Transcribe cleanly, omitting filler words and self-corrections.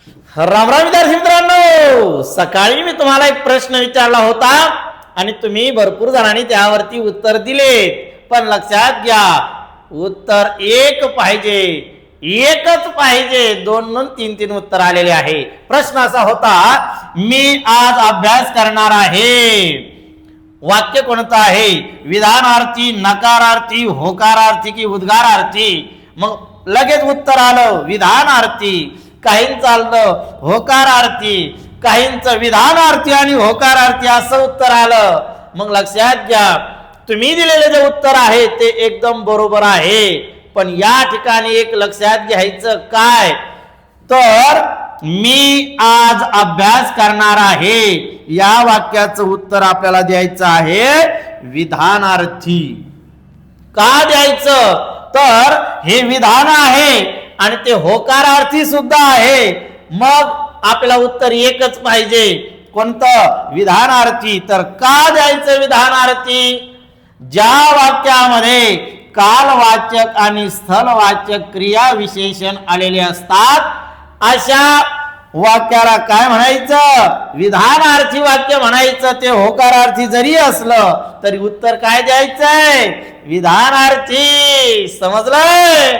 रामराम विद्यार्थी मित्रांनो, सकाळी मी तुम्हाला एक प्रश्न विचारला होता आणि तुम्ही भरपूर जणांनी त्यावरती उत्तर दिले। पण लक्षात घ्या, उत्तर एक पाहिजे, एकच पाहिजे। दोन तीन तीन उत्तर आलेले आहे। प्रश्न असा होता, मी आज अभ्यास करणार आहे। वाक्य कोणतं आहे? विधानार्थी, नकारार्थी, होकारार्थी की उद्गारार्थी? मग लगेच उत्तर आलं विधानार्थी। काहींचं आलं होकारार्थी, काहींचं विधानार्थी आणि होकारार्थी असं उत्तर आलं। मग लक्षात घ्या, तुम्ही दिलेले जे उत्तर आहे ते एकदम बरोबर आहे। पण या ठिकाणी एक लक्षात घ्यायचं काय, तर मी आज अभ्यास करणार आहे या वाक्याचं उत्तर आपल्याला द्यायचं आहे विधानार्थी। का द्यायचं? तर हे विधान आहे आणि ते होकारार्थी सुद्धा आहे। मग आपल्याला उत्तर एकच पाहिजे, कोणतं? विधानार्थी। तर का द्यायचं विधानार्थी? ज्या वाक्यामध्ये कालवाचक आणि स्थलवाचक क्रिया विशेषण आलेले असतात अशा वाक्याला काय म्हणायचं? विधानार्थी वाक्य म्हणायचं। ते होकारार्थी जरी असलं तरी उत्तर काय द्यायचंय? विधानार्थी। समजलंय?